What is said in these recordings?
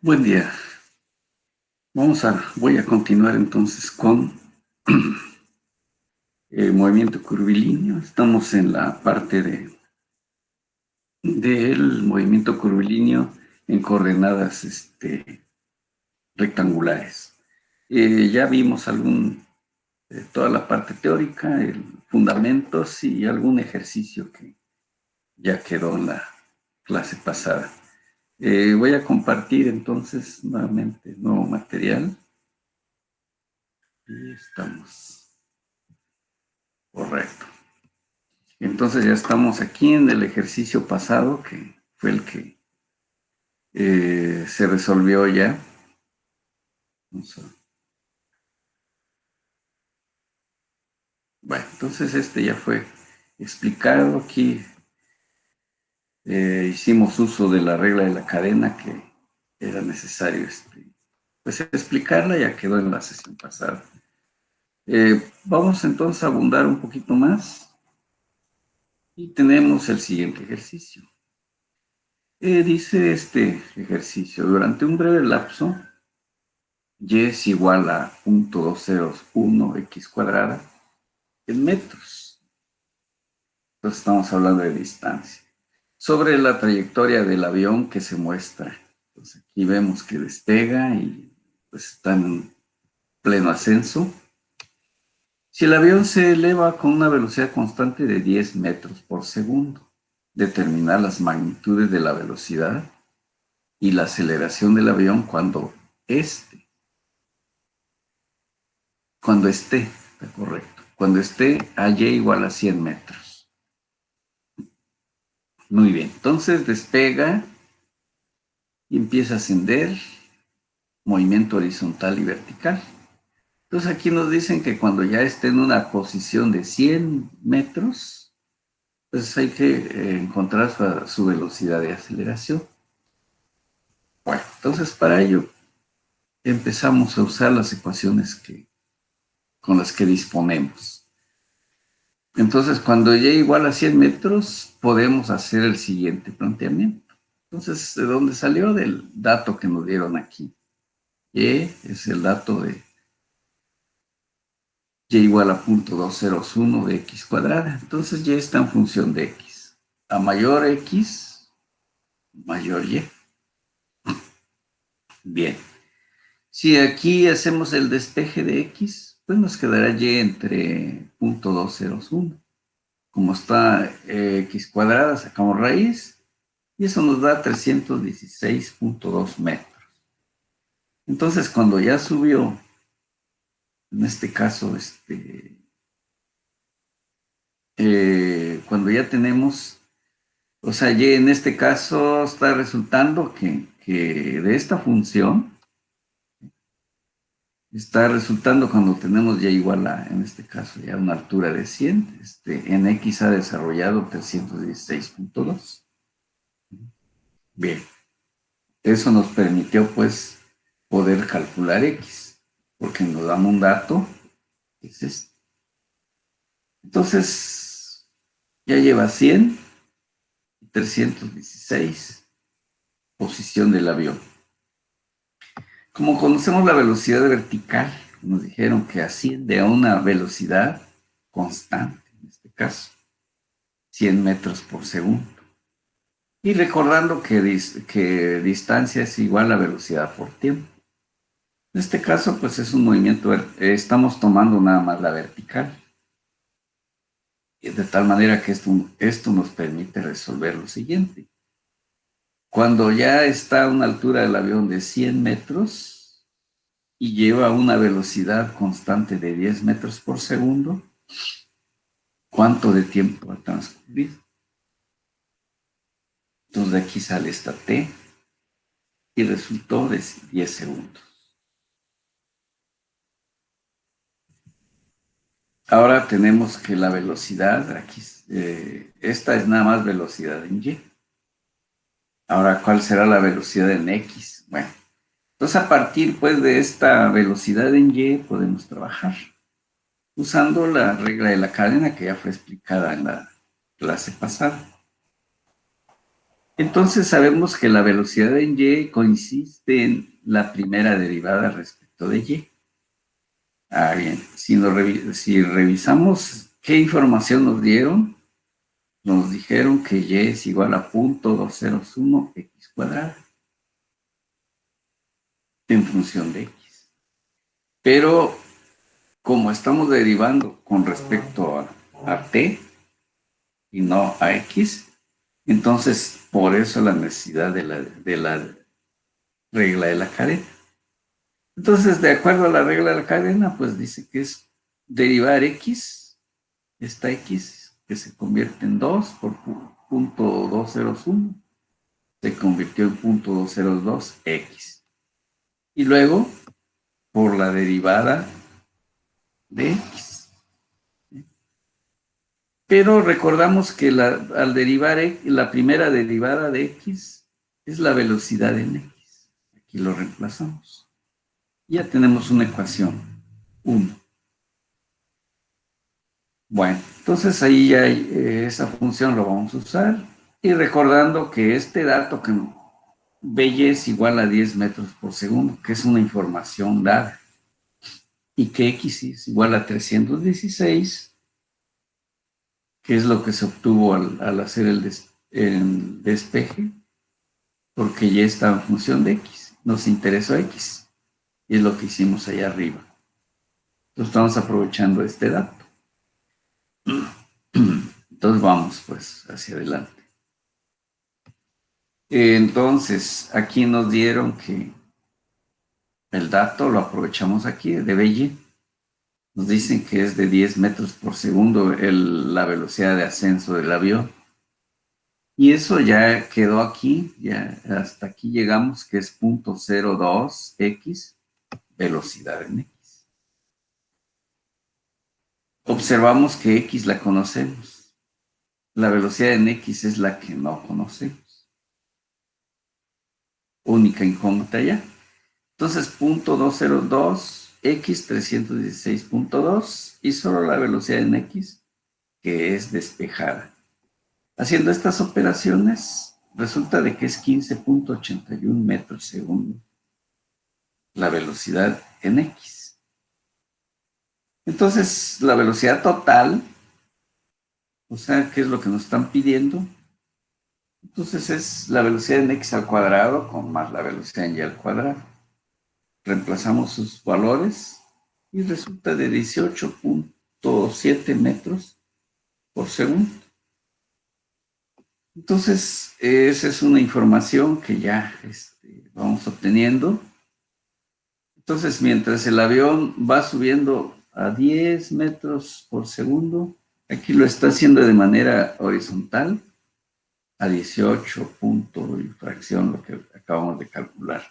Buen día. Voy a continuar entonces con el movimiento curvilíneo. Estamos en la parte del movimiento curvilíneo en coordenadas rectangulares. Ya vimos toda la parte teórica, fundamentos y algún ejercicio que ya quedó en la clase pasada. Voy a compartir entonces nuevamente nuevo material. Y estamos. Correcto. Entonces ya estamos aquí en el ejercicio pasado, que fue el que se resolvió ya. Bueno, entonces este ya fue explicado. Aquí hicimos uso de la regla de la cadena que era necesario pues explicarla, ya quedó en la sesión pasada. Vamos entonces a abundar un poquito más y tenemos el siguiente ejercicio. Dice este ejercicio: durante un breve lapso, y es igual a 0.201x cuadrada en metros. Entonces estamos hablando de distancia. Sobre la trayectoria del avión que se muestra. Entonces aquí vemos que despega y pues está en pleno ascenso. Si el avión se eleva con una velocidad constante de 10 metros por segundo, determinar las magnitudes de la velocidad y la aceleración del avión cuando esté, está correcto, cuando esté a y igual a 100 metros. Muy bien, entonces despega y empieza a ascender, movimiento horizontal y vertical. Entonces aquí nos dicen que cuando ya esté en una posición de 100 metros, pues hay que encontrar su velocidad de aceleración. Bueno, entonces para ello empezamos a usar las ecuaciones con las que disponemos. Entonces, cuando y igual a 100 metros, podemos hacer el siguiente planteamiento. Entonces, ¿de dónde salió? Del dato que nos dieron aquí. Y es el dato de y igual a 0.201 de x cuadrada. Entonces, y está en función de x. A mayor x, mayor y. Bien. Si aquí hacemos el despeje de x, pues nos quedará y entre 0.201. Como está x cuadrada, sacamos raíz y eso nos da 316.2 metros. Entonces, cuando ya subió, en este caso, cuando ya tenemos, o sea, y en este caso está resultando que de esta función, está resultando cuando tenemos ya igual a, en este caso, ya una altura de 100, en x ha desarrollado 316.2. Bien. Eso nos permitió, pues, poder calcular x, porque nos dan un dato, que es este. Entonces, ya lleva 100 y 316, posición del avión. Como conocemos la velocidad vertical, nos dijeron que asciende a una velocidad constante, en este caso, 100 metros por segundo. Y recordando que distancia es igual a velocidad por tiempo. En este caso, pues es un movimiento, estamos tomando nada más la vertical. De tal manera que esto nos permite resolver lo siguiente. Cuando ya está a una altura del avión de 100 metros y lleva una velocidad constante de 10 metros por segundo, ¿cuánto de tiempo ha transcurrido? Entonces de aquí sale esta t y resultó de 10 segundos. Ahora tenemos que la velocidad, aquí, esta es nada más velocidad en y. Ahora, ¿cuál será la velocidad en x? Bueno, entonces a partir pues de esta velocidad en y podemos trabajar usando la regla de la cadena que ya fue explicada en la clase pasada. Entonces sabemos que la velocidad en y consiste en la primera derivada respecto de y. Bien, si revisamos qué información nos dieron, nos dijeron que y es igual a 0.201x cuadrado en función de x. Pero como estamos derivando con respecto a t y no a x, entonces por eso la necesidad de la regla de la cadena. Entonces, de acuerdo a la regla de la cadena, pues dice que es derivar x, esta x, que se convierte en 2 por 0.201, se convirtió en 0.202x. Y luego, por la derivada de x. Pero recordamos que al derivar la primera derivada de x es la velocidad en x. Aquí lo reemplazamos. Ya tenemos una ecuación, 1. Bueno, entonces ahí ya esa función lo vamos a usar. Y recordando que este dato que Belle es igual a 10 metros por segundo, que es una información dada, y que X es igual a 316, que es lo que se obtuvo al hacer el despeje, porque ya está en función de X. Nos interesó X, y es lo que hicimos allá arriba. Entonces estamos aprovechando este dato. Entonces vamos pues hacia adelante. Entonces, aquí nos dieron que el dato lo aprovechamos aquí de Belle. Nos dicen que es de 10 metros por segundo la velocidad de ascenso del avión. Y eso ya quedó aquí, ya hasta aquí llegamos, que es 0.02x velocidad en x. Observamos que x la conocemos. La velocidad en x es la que no conocemos. Única incógnita ya. Entonces, 0.202 x 316.2 y solo la velocidad en x, que es despejada. Haciendo estas operaciones, resulta de que es 15.81 metros segundo la velocidad en x. Entonces, la velocidad total, o sea, ¿qué es lo que nos están pidiendo? Entonces es la velocidad en x al cuadrado con más la velocidad en y al cuadrado. Reemplazamos sus valores y resulta de 18.7 metros por segundo. Entonces, esa es una información que ya vamos obteniendo. Entonces, mientras el avión va subiendo a 10 metros por segundo, aquí lo está haciendo de manera horizontal a 18 punto y fracción, lo que acabamos de calcular,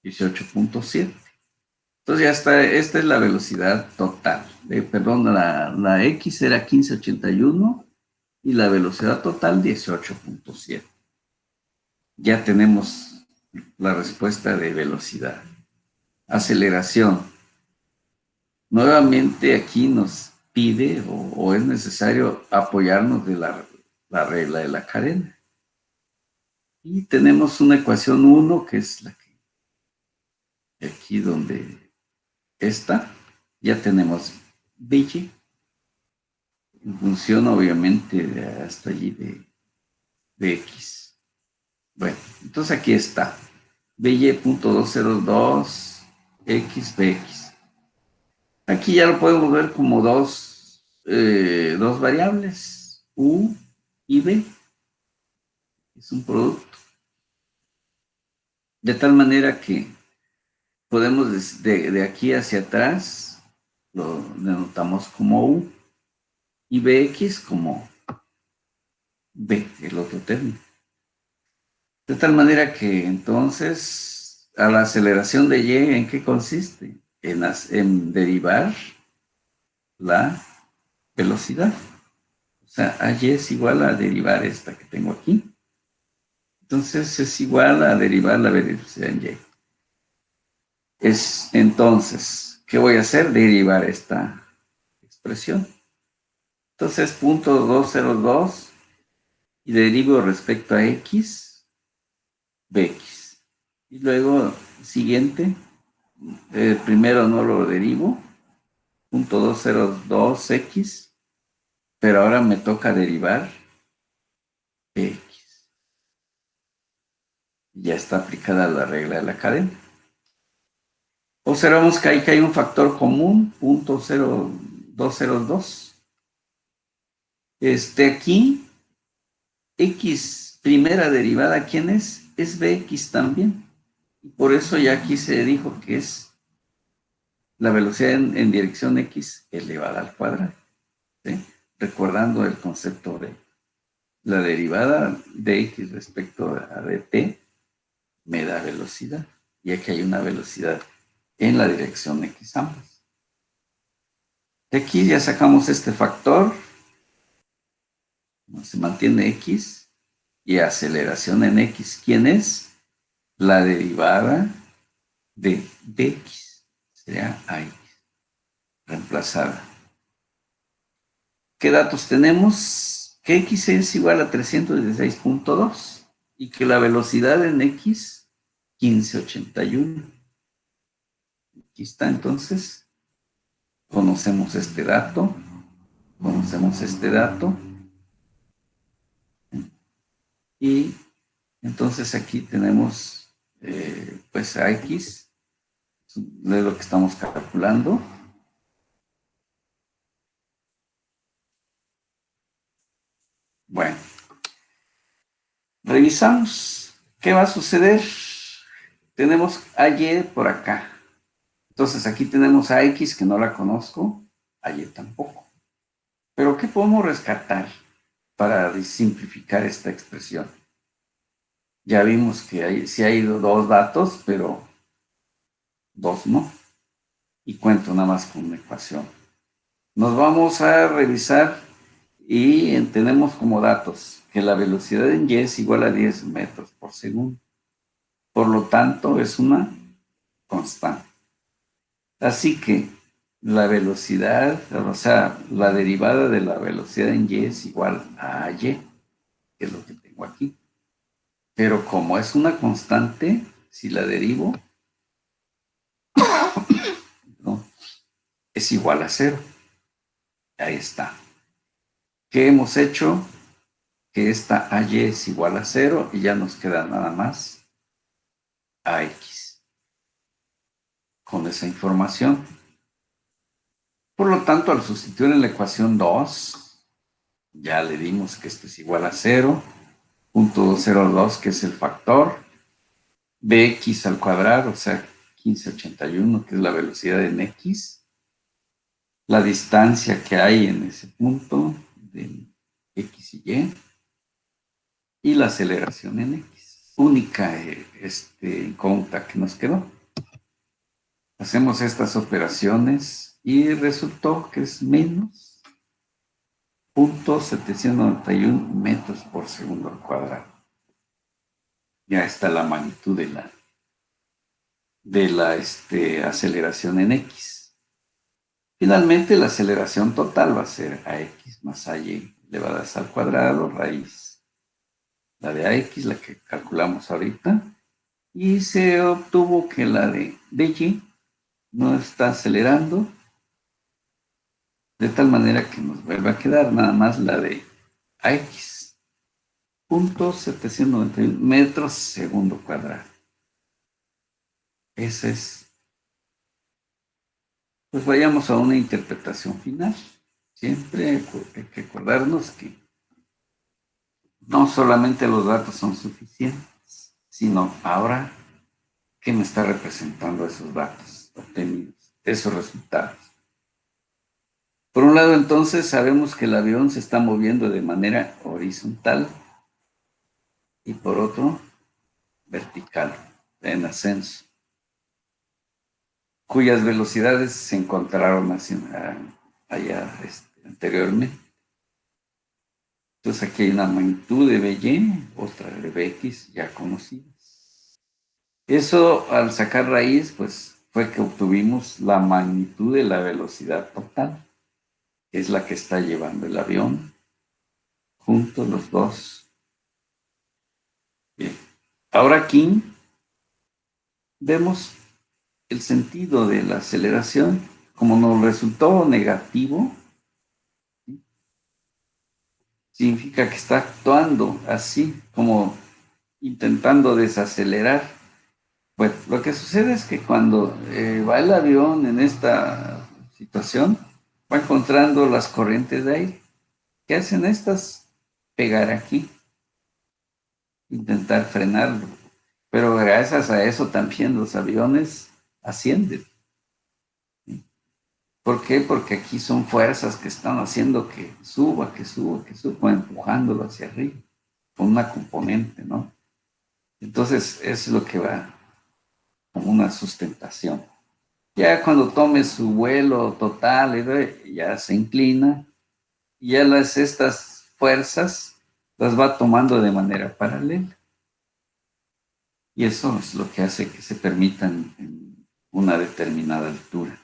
18.7. Entonces ya está, esta es la velocidad total. Perdón, la X era 1581 y la velocidad total 18.7. Ya tenemos la respuesta de velocidad. Aceleración. Nuevamente aquí nos pide o es necesario apoyarnos de la regla de la cadena. Y tenemos una ecuación 1 que es la que aquí donde está, ya tenemos Belle en función obviamente hasta allí de X. Bueno, entonces aquí está. Belle.202 X Bx. Aquí ya lo podemos ver como dos variables, U y B. Es un producto. De tal manera que podemos de aquí hacia atrás, lo denotamos como U y Bx como B, el otro término. De tal manera que entonces, a la aceleración de Y, ¿en qué consiste? En derivar la velocidad. O sea, a Y es igual a derivar esta que tengo aquí. Entonces es igual a derivar la velocidad en Y. Entonces, ¿qué voy a hacer? Derivar esta expresión. Entonces, 0.202 y derivo respecto a x, bx. Y luego, siguiente, primero no lo derivo, 0.202x, pero ahora me toca derivar bx. Ya está aplicada la regla de la cadena. Observamos que hay un factor común, 0.0202. Aquí, x primera derivada, ¿quién es? Es bx también. Y por eso ya aquí se dijo que es la velocidad en dirección x elevada al cuadrado. ¿Sí? Recordando el concepto de la derivada de x respecto a de t, me da velocidad. Y aquí hay una velocidad en la dirección x ambas. De aquí ya sacamos este factor, se mantiene x, y aceleración en x. ¿Quién es? La derivada de dx. Sería ax, reemplazada. ¿Qué datos tenemos? Que x es igual a 316.2 y que la velocidad en x, 1581. Aquí está entonces. Conocemos este dato. Y entonces aquí tenemos pues a x, de lo que estamos calculando. Bueno, revisamos. ¿Qué va a suceder? Tenemos a y por acá. Entonces aquí tenemos a x que no la conozco, a y tampoco. Pero ¿qué podemos rescatar para simplificar esta expresión? Ya vimos que sí hay dos datos, pero dos no. Y cuento nada más con una ecuación. Nos vamos a revisar y tenemos como datos que la velocidad en y es igual a 10 metros por segundo. Por lo tanto, es una constante. Así que la velocidad, o sea, la derivada de la velocidad en y es igual a y, que es lo que tengo aquí. Pero como es una constante, si la derivo, ¿no? Es igual a cero. Ahí está. ¿Qué hemos hecho? Que esta AY es igual a cero y ya nos queda nada más AX con esa información. Por lo tanto, al sustituir en la ecuación 2, ya le dimos que esto es igual a 0.202, que es el factor, bx al cuadrado, o sea, 1581, que es la velocidad en x, la distancia que hay en ese punto de x y la aceleración en x. Única incógnita que nos quedó. Hacemos estas operaciones y resultó que es menos 0.791 metros por segundo al cuadrado. Ya está la magnitud de la aceleración en x. Finalmente, la aceleración total va a ser ax más ay elevadas al cuadrado, raíz, la de ax, la que calculamos ahorita, y se obtuvo que la de y no está acelerando, de tal manera que nos vuelve a quedar nada más la de ax, 0.791 metros segundo cuadrado. Esa es. Pues vayamos a una interpretación final. Siempre hay que acordarnos que no solamente los datos son suficientes, sino ahora, ¿qué me está representando esos datos obtenidos, esos resultados? Por un lado, entonces, sabemos que el avión se está moviendo de manera horizontal y por otro, vertical, en ascenso, cuyas velocidades se encontraron allá anteriormente. Entonces aquí hay una magnitud de By, otra de Bx ya conocidas. Eso al sacar raíz, pues fue que obtuvimos la magnitud de la velocidad total, que es la que está llevando el avión, juntos los dos Ahora aquí vemos el sentido de la aceleración. Como nos resultó negativo, significa que está actuando así, como intentando desacelerar. Bueno, lo que sucede es que cuando va el avión en esta situación, va encontrando las corrientes de aire. ¿Qué hacen estas? Pegar aquí, intentar frenarlo. Pero gracias a eso también los aviones ascienden. ¿Por qué? Porque aquí son fuerzas que están haciendo que suba, que suba, que suba, empujándolo hacia arriba, con una componente, ¿no? Entonces, es lo que va como una sustentación. Ya cuando tome su vuelo total, ya se inclina, y ya estas fuerzas las va tomando de manera paralela. Y eso es lo que hace que se permitan en una determinada altura.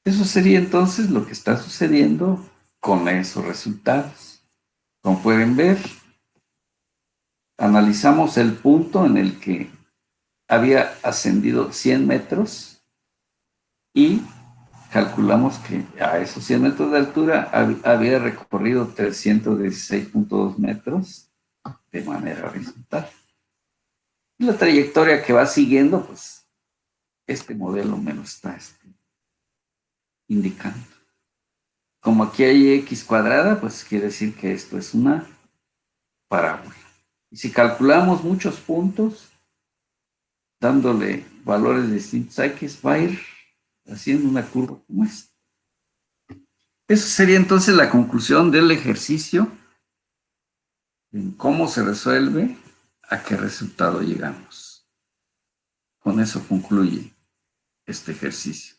Eso sería entonces lo que está sucediendo con esos resultados. Como pueden ver, analizamos el punto en el que había ascendido 100 metros y calculamos que a esos 100 metros de altura había recorrido 316.2 metros de manera horizontal. Y la trayectoria que va siguiendo, pues este modelo me lo está indicando. Como aquí hay x cuadrada, pues quiere decir que esto es una parábola. Y si calculamos muchos puntos, dándole valores distintos a x, va a ir haciendo una curva como esta. Eso sería entonces la conclusión del ejercicio, en cómo se resuelve, a qué resultado llegamos. Con eso concluye este ejercicio.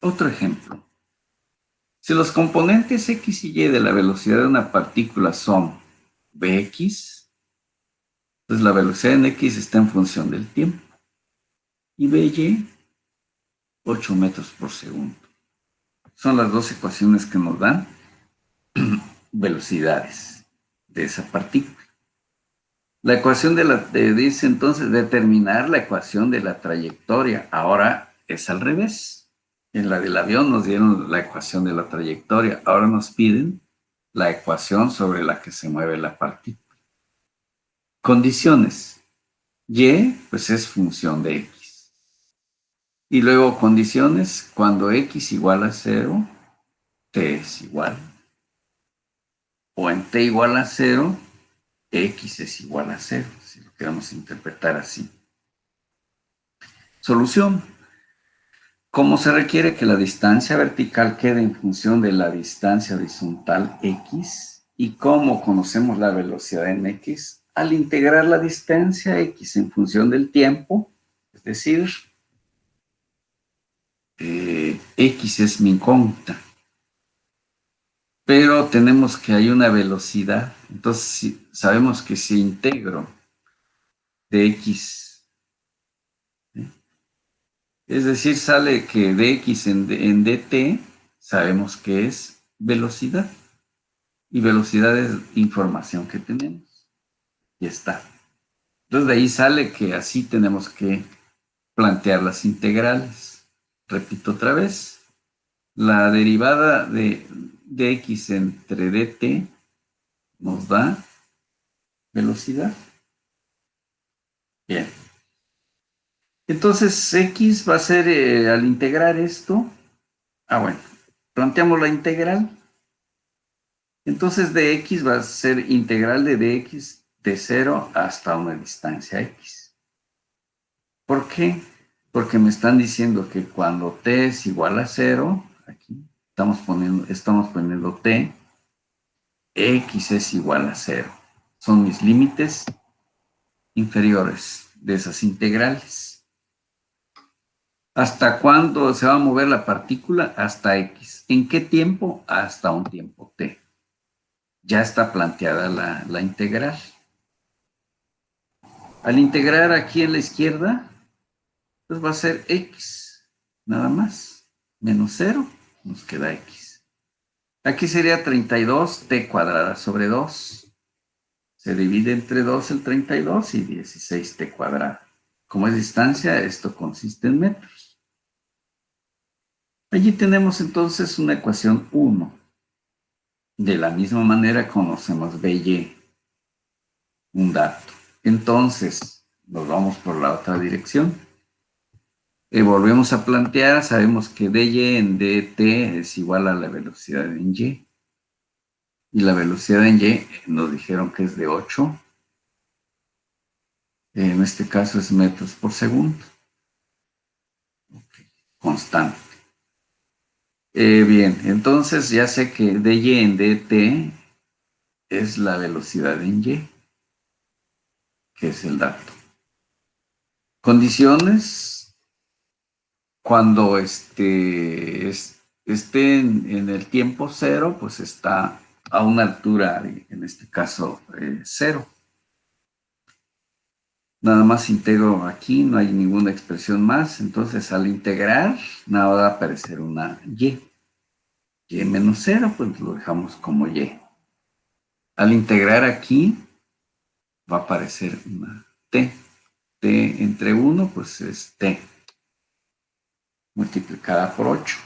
Otro ejemplo. Si los componentes x y y de la velocidad de una partícula son bx, pues la velocidad en x está en función del tiempo. Y by, 8 metros por segundo. Son las dos ecuaciones que nos dan velocidades de esa partícula. La ecuación dice entonces determinar la ecuación de la trayectoria. Ahora es al revés. En la del avión nos dieron la ecuación de la trayectoria. Ahora nos piden la ecuación sobre la que se mueve la partícula. Condiciones. Y, pues es función de x. Y luego condiciones, cuando x igual a 0, t es igual. O en t igual a 0, x es igual a 0, si lo queremos interpretar así. Solución. Como se requiere que la distancia vertical quede en función de la distancia horizontal x, y como conocemos la velocidad en x, al integrar la distancia x en función del tiempo, es decir, x es mi incógnita, pero tenemos que hay una velocidad, entonces sabemos que si integro de x, es decir, sale que dx en dt, sabemos que es velocidad. Y velocidad es información que tenemos. Y está. Entonces de ahí sale que así tenemos que plantear las integrales. Repito otra vez. La derivada de dx entre dt nos da velocidad. Bien. Entonces x va a ser, al integrar esto, bueno, planteamos la integral. Entonces dx va a ser integral de dx de 0 hasta una distancia x. ¿Por qué? Porque me están diciendo que cuando t es igual a 0, aquí estamos poniendo t, x es igual a 0. Son mis límites inferiores de esas integrales. ¿Hasta cuándo se va a mover la partícula? Hasta x. ¿En qué tiempo? Hasta un tiempo t. Ya está planteada la integral. Al integrar aquí en la izquierda, pues va a ser x, nada más, menos 0, nos queda x. Aquí sería 32t cuadrada sobre 2, Se divide entre 2 el 32 y 16t cuadrado. Como es distancia, esto consiste en metros. Allí tenemos entonces una ecuación 1. De la misma manera conocemos BY, un dato. Entonces, nos vamos por la otra dirección. Volvemos a plantear, sabemos que dy en dt es igual a la velocidad en y. Y la velocidad en y nos dijeron que es de 8. En este caso es metros por segundo. Okay. Constante. Bien, entonces ya sé que dy en dt es la velocidad en y, que es el dato. Condiciones, cuando esté en el tiempo cero, pues está a una altura, en este caso, 0. Nada más integro aquí, no hay ninguna expresión más. Entonces, al integrar, nada va a aparecer una y. Y menos 0, pues lo dejamos como y. Al integrar aquí, va a aparecer una t. T entre 1, pues es t, multiplicada por 8.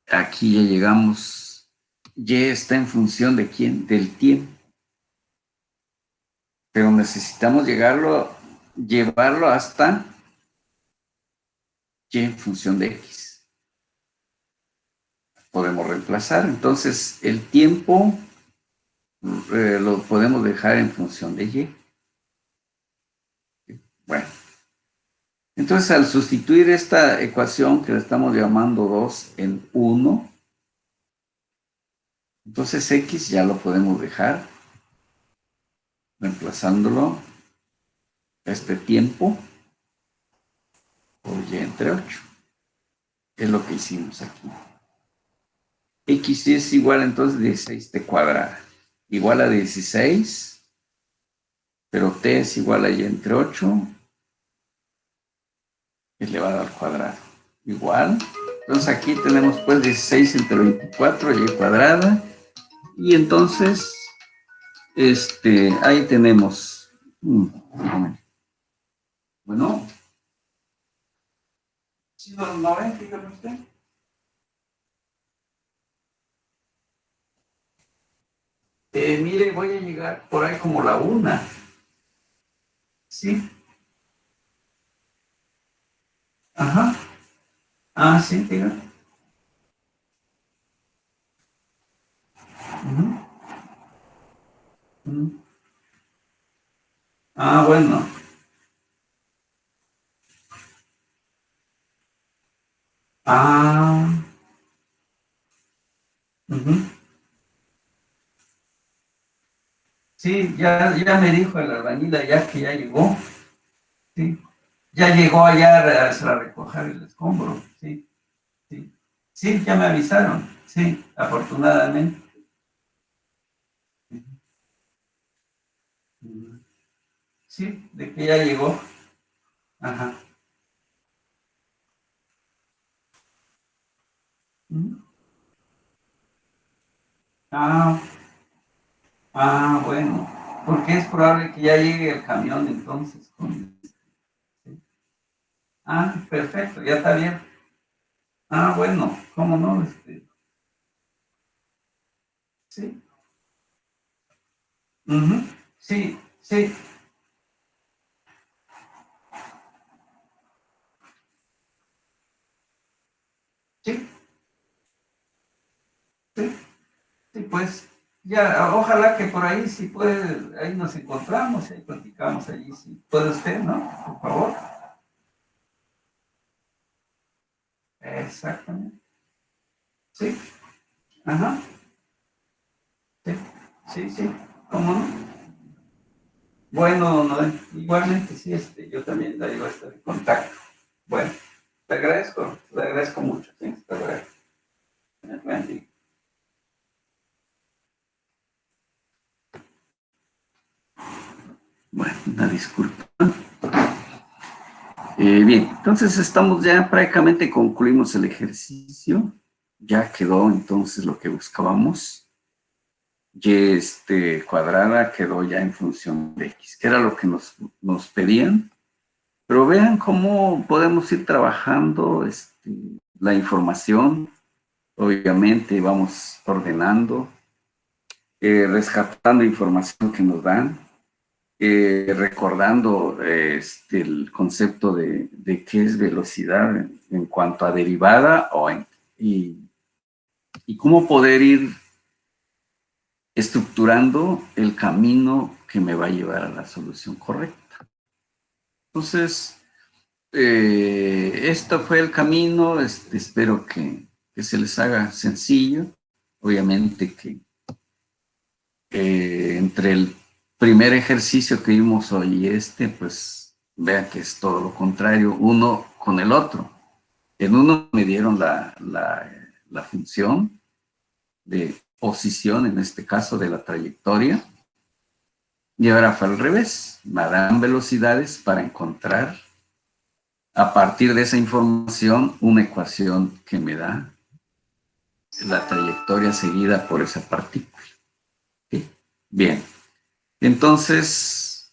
Aquí ya llegamos. Y está en función de quién, del tiempo. Pero necesitamos llevarlo hasta y en función de x. Podemos reemplazar. Entonces, el tiempo lo podemos dejar en función de y. Bueno, entonces al sustituir esta ecuación que la estamos llamando 2 en 1, entonces x ya lo podemos dejar reemplazándolo este tiempo por y entre 8. Es lo que hicimos aquí. X es igual entonces a 16t cuadrada. Igual a 16, pero t es igual a y entre 8 elevado al cuadrado. Igual. Entonces aquí tenemos pues 16 entre 24, y cuadrada. Y entonces, ahí tenemos. Bueno. ¿Sí no ven? Dígame usted. Mire, voy a llegar por ahí como la 1. Sí. Ajá. Ah, sí, dígame. Uh-huh. Uh-huh. Ah, bueno. Ah. Uh-huh. Sí, ya me dijo el albañil ya que ya llegó. Sí. Ya llegó allá a recoger el escombro. Sí, sí. Sí, ya me avisaron. Sí, afortunadamente. Sí, de que ya llegó. Ajá. Ah, bueno. Porque es probable que ya llegue el camión entonces. Sí. Ah, perfecto, ya está bien. Ah, bueno, ¿cómo no? Sí. Uh-huh. Sí, sí, sí, sí, sí, pues ya, ojalá que por ahí si puede, ahí nos encontramos, ahí platicamos allí, si puede usted, ¿no? Por favor. Exactamente. Sí, ajá, sí, sí, sí, ¿cómo no? Bueno, no, igualmente sí, yo también le digo en contacto. Bueno, te agradezco mucho, sí, te agradezco. Bendiga. Bueno, una disculpa. Bien, entonces estamos ya prácticamente concluimos el ejercicio. Ya quedó entonces lo que buscábamos. y cuadrada quedó ya en función de x, que era lo que nos pedían. Pero vean cómo podemos ir trabajando la información. Obviamente vamos ordenando, rescatando información que nos dan, recordando el concepto de qué es velocidad en cuanto a derivada y cómo poder ir estructurando el camino que me va a llevar a la solución correcta. Entonces, esto fue el camino. Espero que se les haga sencillo. Obviamente que entre el primer ejercicio que vimos hoy y pues vean que es todo lo contrario, uno con el otro. En uno me dieron la función de posición, en este caso de la trayectoria, y ahora fue al revés. Me dan velocidades para encontrar a partir de esa información una ecuación que me da la trayectoria seguida por esa partícula. ¿Sí? Bien, entonces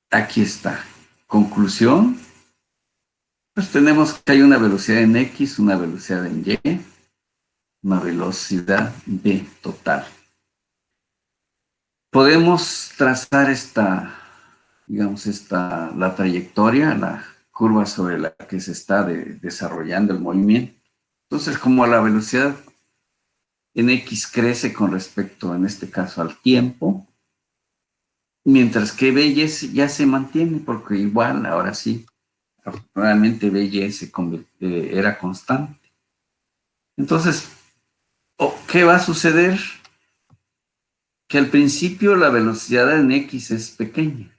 aquí está. Conclusión, pues tenemos que hay una velocidad en X, una velocidad en Y, una velocidad V total. Podemos trazar la trayectoria, la curva sobre la que se está desarrollando el movimiento. Entonces, como la velocidad en X crece con respecto, en este caso, al tiempo, mientras que B ya se mantiene, porque igual, ahora sí, afortunadamente B y era constante. Entonces, ¿qué va a suceder? Que al principio la velocidad en X es pequeña,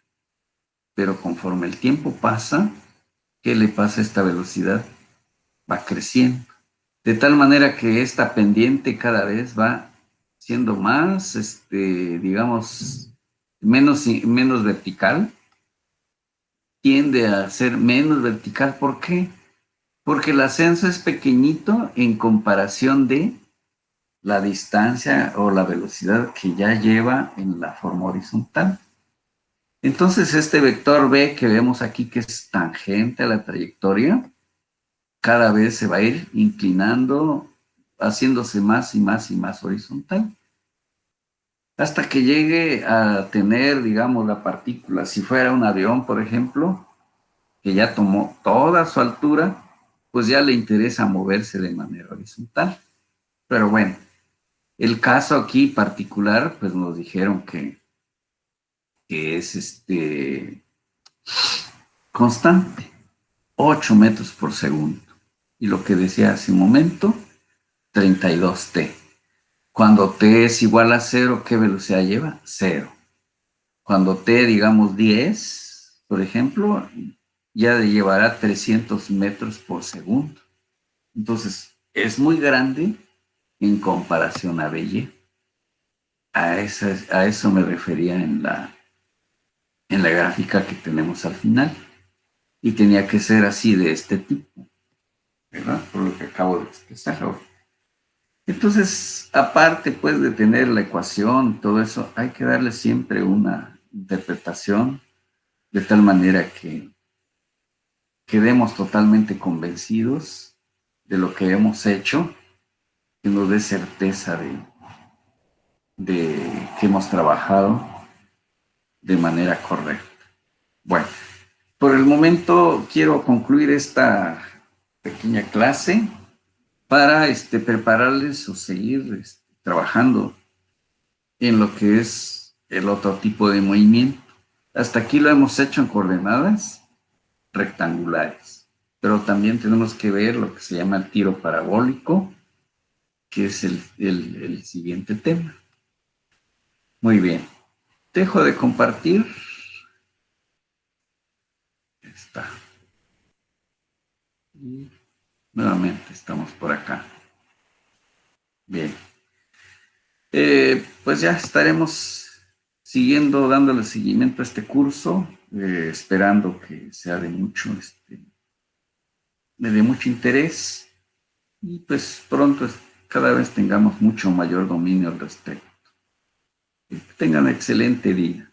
pero conforme el tiempo pasa, ¿qué le pasa a esta velocidad? Va creciendo. De tal manera que esta pendiente cada vez va siendo más, digamos, menos vertical, tiende a ser menos vertical. ¿Por qué? Porque el ascenso es pequeñito en comparación de la distancia o la velocidad que ya lleva en la forma horizontal. Entonces, este vector B que vemos aquí, que es tangente a la trayectoria, cada vez se va a ir inclinando, haciéndose más y más y más horizontal, hasta que llegue a tener, digamos, la partícula, si fuera un avión, por ejemplo, que ya tomó toda su altura, pues ya le interesa moverse de manera horizontal. Pero bueno, el caso aquí particular, pues nos dijeron que es constante, 8 metros por segundo. Y lo que decía hace un momento, 32t. Cuando t es igual a 0, ¿qué velocidad lleva? 0. Cuando t, digamos, 10, por ejemplo, ya llevará 300 metros por segundo. Entonces, es muy grande en comparación a BY. A eso me refería en la gráfica que tenemos al final. Y tenía que ser así, de este tipo, ¿verdad? Por lo que acabo de expresar ahora. Entonces, aparte pues de tener la ecuación, todo eso, hay que darle siempre una interpretación de tal manera que quedemos totalmente convencidos de lo que hemos hecho, que nos dé certeza de que hemos trabajado de manera correcta. Bueno, por el momento quiero concluir esta pequeña clase para prepararles o seguir trabajando en lo que es el otro tipo de movimiento. Hasta aquí lo hemos hecho en coordenadas rectangulares, pero también tenemos que ver lo que se llama el tiro parabólico, que es el siguiente tema. Muy bien, dejo de compartir. Está. Y nuevamente estamos por acá. Bien. Pues ya estaremos dándole seguimiento a este curso, esperando que sea de mucho interés y pues pronto cada vez tengamos mucho mayor dominio al respecto. Que tengan excelente día.